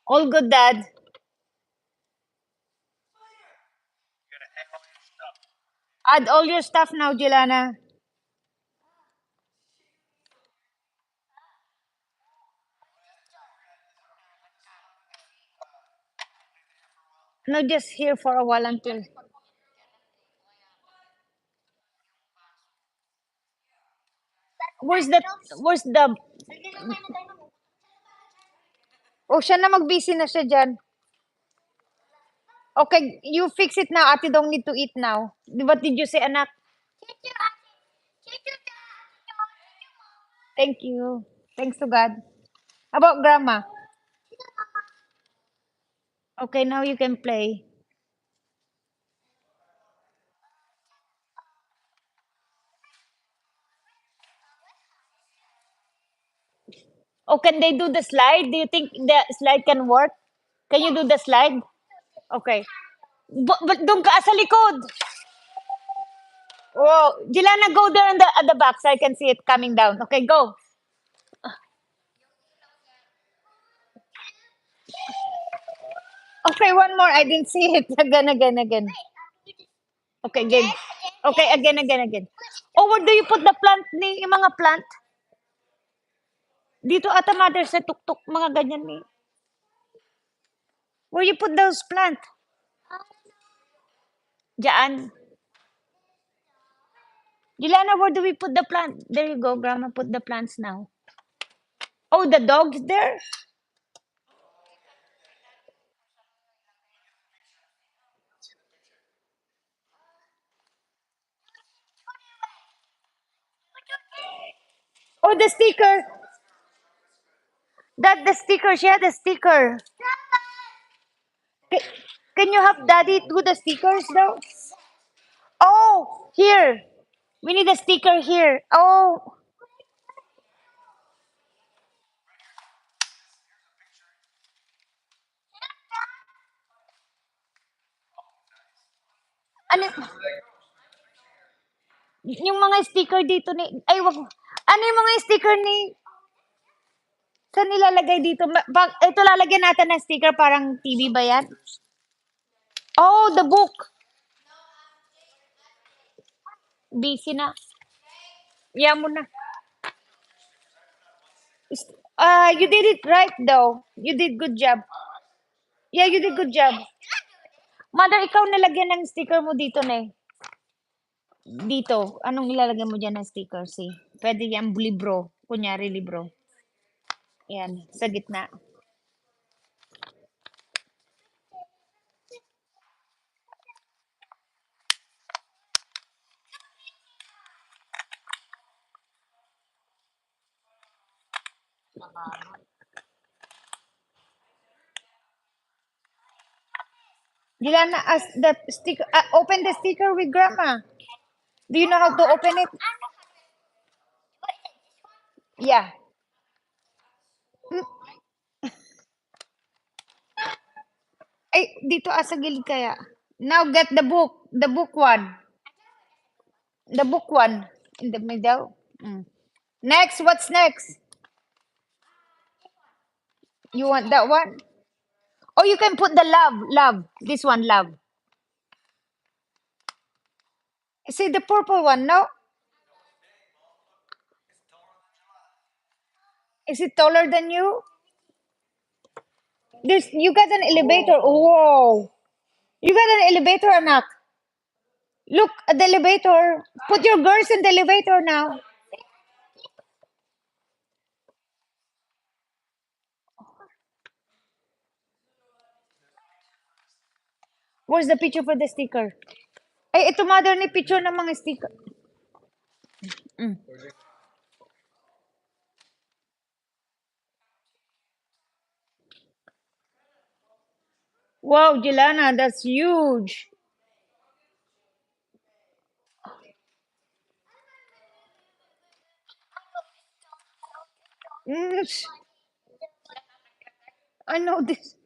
All good, Dad. Add all your stuff now, Jelana. No, just here for a while until. Where's the, where's the, oh, siya na mag-busy na siya dyan. Okay, you fix it now. Ate don't need to eat now. What did you say, anak? Thank you. Thanks to God. How about grandma? Okay, now you can play. Oh, can they do the slide? Do you think the slide can work? Can you do the slide? Okay. But doon ka sa likod. Oh, Jilana, go there in the at the back so I can see it coming down. Okay, go. Okay, one more. I didn't see it. Again. Okay, again. Okay, again. Oh, where do you put the plant ni yung mga plant? Dito ata mother sa tuktok mga ganyan ni. Where you put those plant? Diyan. Juliana, where do we put the plant? There you go, Grandma. Put the plants now. Oh, the dog's there? Oh, the sticker. That the sticker. She had a sticker. Ca- Can you have Daddy do the stickers though? Oh, here. We need a sticker here. Oh, ano, yung mga sticker dito ni, ay wag, ano yung mga sticker ni, saan nilalagay dito? Ito lalagyan natin ng sticker parang TV ba yan? Oh, the book. Busy na. Yeah mo na. You did it right though. You did good job. Yeah, you did good job. Mother, ikaw nilagyan ng sticker mo dito na eh. Dito. Anong ilalagay mo dyan ng sticker? See? Pwede yan, libro. Kunyari, libro. Yan, sa gitna. Dilana, as the sticker, open the sticker with grandma. Do you know how to open it? Yeah. Ay, dito sa gilid kaya. Now get the book. The book one. The book one. In the middle. Mm. Next, what's next? You want that one? Oh, you can put the love. This one, love. See the purple one, no? Is it taller than you? There's you got an elevator. Whoa. You got an elevator, anak. Look at the elevator. Put your girls in the elevator now. Where's the picture for the sticker? Ay, ito mother ni picture ng mga sticker. Mm. Wow, Jelana, that's huge. Mm, I know this.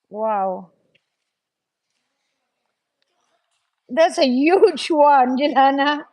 Wow. That's a huge one, Jelana.